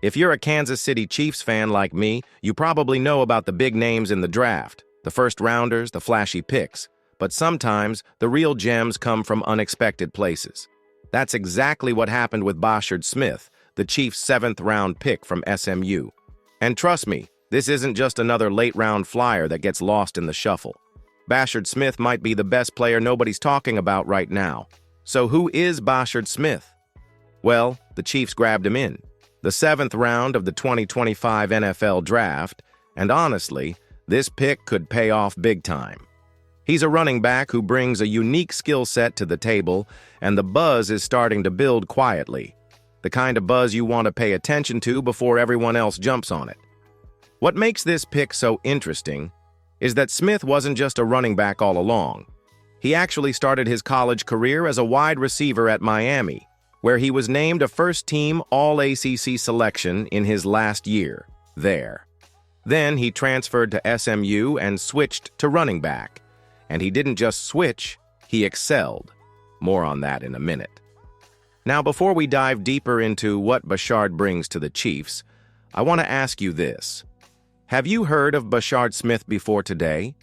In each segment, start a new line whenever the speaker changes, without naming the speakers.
If you're a Kansas City Chiefs fan like me, you probably know about the big names in the draft, the first rounders, the flashy picks. But sometimes, the real gems come from unexpected places. That's exactly what happened with Bashard Smith, the Chiefs' seventh-round pick from SMU. And trust me, this isn't just another late-round flyer that gets lost in the shuffle. Bashard Smith might be the best player nobody's talking about right now. So who is Bashard Smith? Well, the Chiefs grabbed him in the seventh round of the 2025 NFL Draft, and honestly, this pick could pay off big time. He's a running back who brings a unique skill set to the table, and the buzz is starting to build quietly. The kind of buzz you want to pay attention to before everyone else jumps on it. What makes this pick so interesting is that Smith wasn't just a running back all along. He actually started his college career as a wide receiver at Miami, where he was named a first-team All-ACC selection in his last year there. Then he transferred to SMU and switched to running back. And he didn't just switch, he excelled. More on that in a minute. Now, before we dive deeper into what Bashard brings to the Chiefs, I want to ask you this. Have you heard of Bashard Smith before today?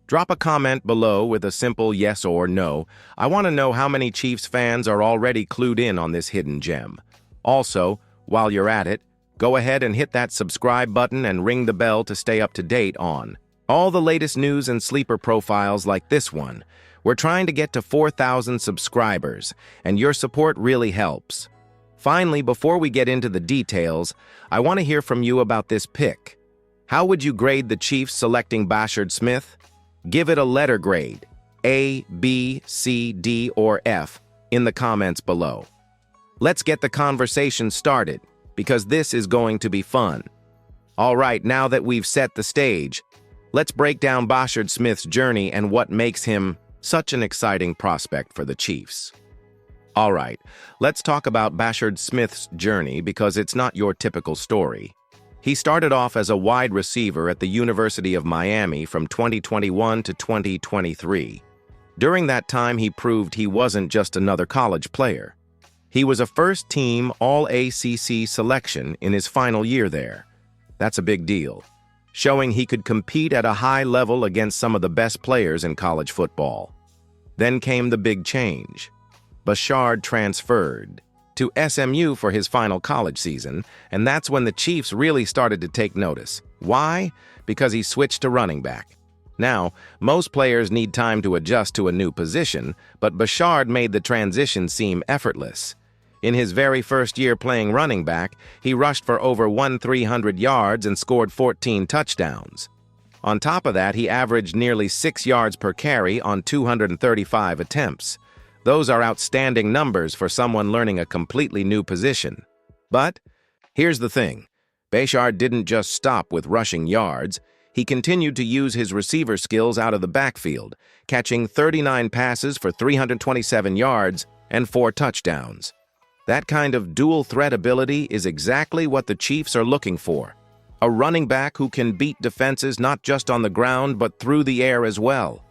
Drop a comment below with a simple yes or no. I want to know how many Chiefs fans are already clued in on this hidden gem. Also, while you're at it, go ahead and hit that subscribe button and ring the bell to stay up to date on all the latest news and sleeper profiles like this one. We're trying to get to 4,000 subscribers, and your support really helps. Finally, before we get into the details, I want to hear from you about this pick. How would you grade the Chiefs selecting Bashard Smith? Give it a letter grade, A, B, C, D, or F, in the comments below. Let's get the conversation started, because this is going to be fun. All right, now that we've set the stage, let's break down Bashard Smith's journey and what makes him such an exciting prospect for the Chiefs. All right, let's talk about Bashard Smith's journey because it's not your typical story. He started off as a wide receiver at the University of Miami from 2021 to 2023. During that time, he proved he wasn't just another college player. He was a first-team All-ACC selection in his final year there. That's a big deal, showing he could compete at a high level against some of the best players in college football. Then came the big change. Bashard transferred to SMU for his final college season, and that's when the Chiefs really started to take notice. Why? Because he switched to running back. Now, most players need time to adjust to a new position, but Bashard made the transition seem effortless. In his very first year playing running back, he rushed for over 1,300 yards and scored 14 touchdowns. On top of that, he averaged nearly 6 yards per carry on 235 attempts. Those are outstanding numbers for someone learning a completely new position. But here's the thing. Bashard didn't just stop with rushing yards. He continued to use his receiver skills out of the backfield, catching 39 passes for 327 yards and 4 touchdowns. That kind of dual-threat ability is exactly what the Chiefs are looking for. A running back who can beat defenses not just on the ground but through the air as well.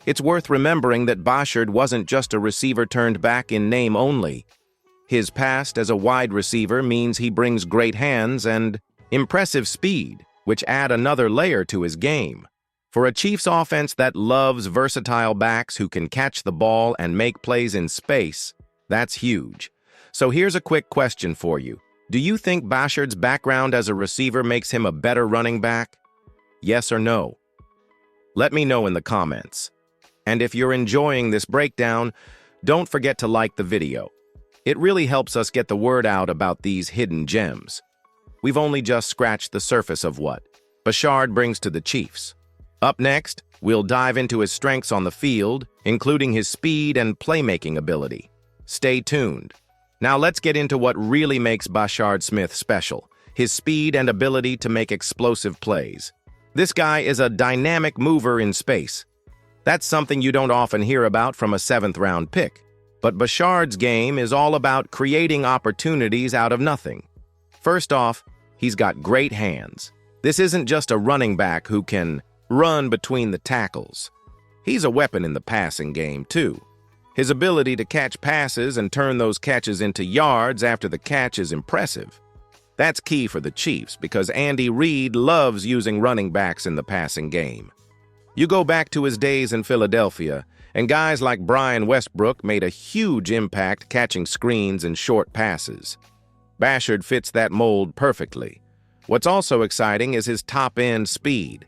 It's worth remembering that Bashard wasn't just a receiver turned back in name only. His past as a wide receiver means he brings great hands and impressive speed, which add another layer to his game. For a Chiefs offense that loves versatile backs who can catch the ball and make plays in space, that's huge. So here's a quick question for you. Do you think Bashard's background as a receiver makes him a better running back? Yes or no? Let me know in the comments. And if you're enjoying this breakdown, don't forget to like the video. It really helps us get the word out about these hidden gems. We've only just scratched the surface of what Bashard brings to the Chiefs. Up next, we'll dive into his strengths on the field, including his speed and playmaking ability. Stay tuned. Now let's get into what really makes Bashard Smith special, his speed and ability to make explosive plays. This guy is a dynamic mover in space. That's something you don't often hear about from a seventh-round pick. But Bashard's game is all about creating opportunities out of nothing. First off, he's got great hands. This isn't just a running back who can run between the tackles. He's a weapon in the passing game, too. His ability to catch passes and turn those catches into yards after the catch is impressive. That's key for the Chiefs because Andy Reid loves using running backs in the passing game. You go back to his days in Philadelphia, and guys like Brian Westbrook made a huge impact catching screens and short passes. Bashard fits that mold perfectly. What's also exciting is his top-end speed.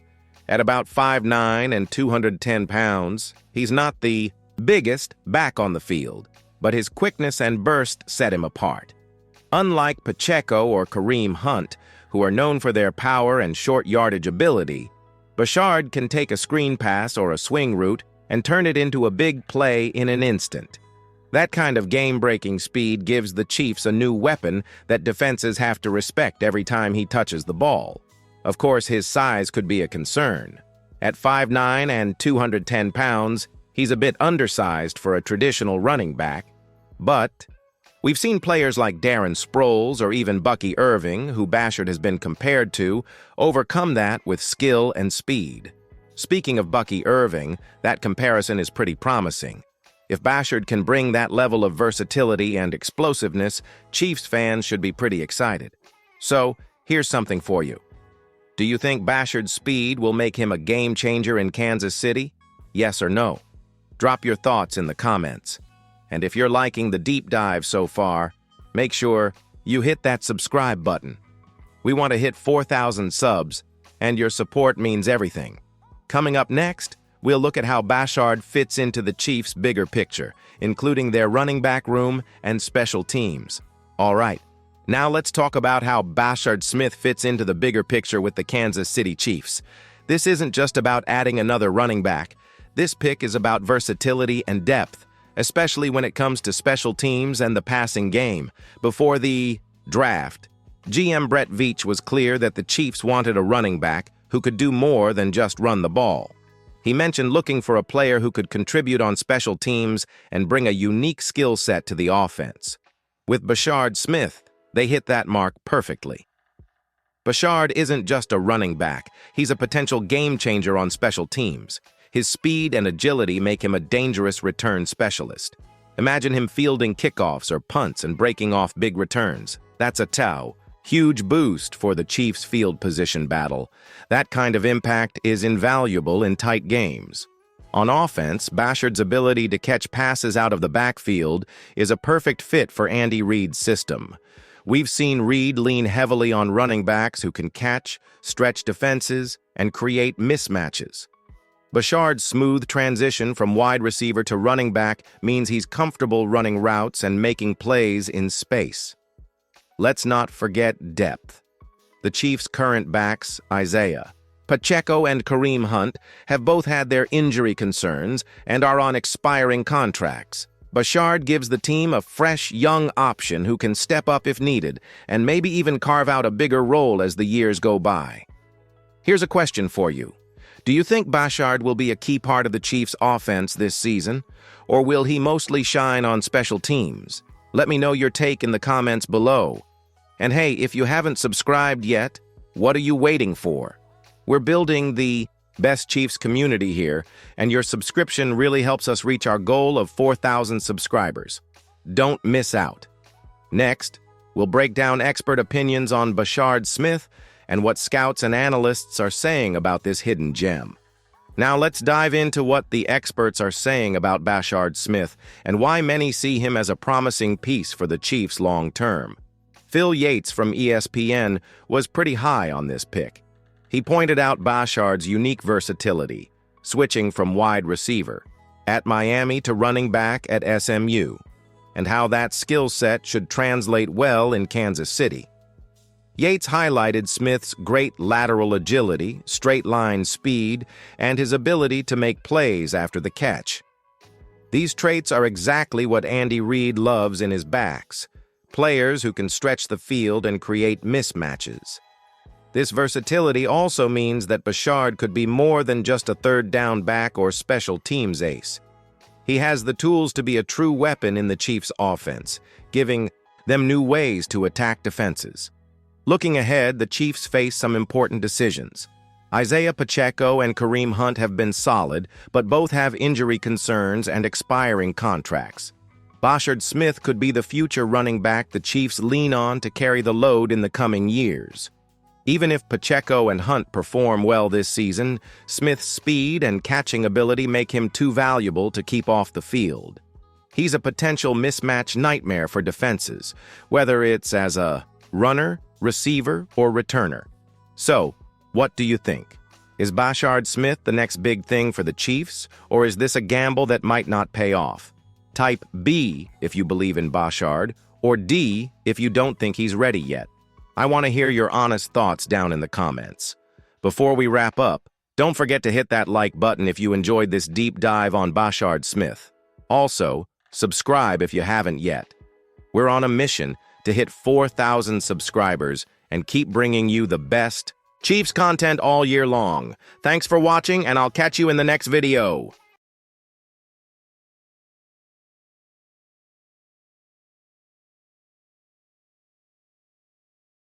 At about 5'9" and 210 pounds, he's not the biggest back on the field, but his quickness and burst set him apart. Unlike Pacheco or Kareem Hunt, who are known for their power and short yardage ability, Bashard can take a screen pass or a swing route and turn it into a big play in an instant. That kind of game-breaking speed gives the Chiefs a new weapon that defenses have to respect every time he touches the ball. Of course, his size could be a concern. At 5'9" and 210 pounds, he's a bit undersized for a traditional running back, but we've seen players like Darren Sproles or even Bucky Irving, who Bashard has been compared to, overcome that with skill and speed. Speaking of Bucky Irving, that comparison is pretty promising. If Bashard can bring that level of versatility and explosiveness, Chiefs fans should be pretty excited. So, here's something for you. Do you think Bashard's speed will make him a game-changer in Kansas City? Yes or no? Drop your thoughts in the comments. And if you're liking the deep dive so far, make sure you hit that subscribe button. We want to hit 4,000 subs, and your support means everything. Coming up next, we'll look at how Bashard fits into the Chiefs' bigger picture, including their running back room and special teams. All right, now let's talk about how Bashard Smith fits into the bigger picture with the Kansas City Chiefs. This isn't just about adding another running back. This pick is about versatility and depth, especially when it comes to special teams and the passing game. Before the draft, GM Brett Veach was clear that the Chiefs wanted a running back who could do more than just run the ball. He mentioned looking for a player who could contribute on special teams and bring a unique skill set to the offense. With Bashard Smith, they hit that mark perfectly. Bashard isn't just a running back, he's a potential game-changer on special teams. His speed and agility make him a dangerous return specialist. Imagine him fielding kickoffs or punts and breaking off big returns. That's a huge boost for the Chiefs' field position battle. That kind of impact is invaluable in tight games. On offense, Bashard's ability to catch passes out of the backfield is a perfect fit for Andy Reid's system. We've seen Reid lean heavily on running backs who can catch, stretch defenses, and create mismatches. Bashard's smooth transition from wide receiver to running back means he's comfortable running routes and making plays in space. Let's not forget depth. The Chiefs' current backs, Isaiah Pacheco and Kareem Hunt, have both had their injury concerns and are on expiring contracts. Bashard gives the team a fresh, young option who can step up if needed and maybe even carve out a bigger role as the years go by. Here's a question for you. Do you think Bashard will be a key part of the Chiefs' offense this season, or will he mostly shine on special teams? Let me know your take in the comments below. And hey, if you haven't subscribed yet, what are you waiting for? We're building the best Chiefs community here, and your subscription really helps us reach our goal of 4,000 subscribers. Don't miss out. Next, we'll break down expert opinions on Bashard Smith and what scouts and analysts are saying about this hidden gem. Now let's dive into what the experts are saying about Bashard Smith and why many see him as a promising piece for the Chiefs long term. Phil Yates from ESPN was pretty high on this pick. He pointed out Bashard's unique versatility, switching from wide receiver at Miami to running back at SMU, and how that skill set should translate well in Kansas City. Yates highlighted Smith's great lateral agility, straight-line speed, and his ability to make plays after the catch. These traits are exactly what Andy Reid loves in his backs, players who can stretch the field and create mismatches. This versatility also means that Bashard could be more than just a third-down back or special teams ace. He has the tools to be a true weapon in the Chiefs' offense, giving them new ways to attack defenses. Looking ahead, the Chiefs face some important decisions. Isaiah Pacheco and Kareem Hunt have been solid, but both have injury concerns and expiring contracts. Bashard Smith could be the future running back the Chiefs lean on to carry the load in the coming years. Even if Pacheco and Hunt perform well this season, Smith's speed and catching ability make him too valuable to keep off the field. He's a potential mismatch nightmare for defenses, whether it's as a runner, receiver, or returner. So, what do you think? Is Bashard Smith the next big thing for the Chiefs, or is this a gamble that might not pay off? Type B if you believe in Bashard, or D if you don't think he's ready yet. I want to hear your honest thoughts down in the comments. Before we wrap up, don't forget to hit that like button if you enjoyed this deep dive on Bashard Smith. Also, subscribe if you haven't yet. We're on a mission to hit 4,000 subscribers and keep bringing you the best Chiefs content all year long. Thanks for watching, and I'll catch you in the next video.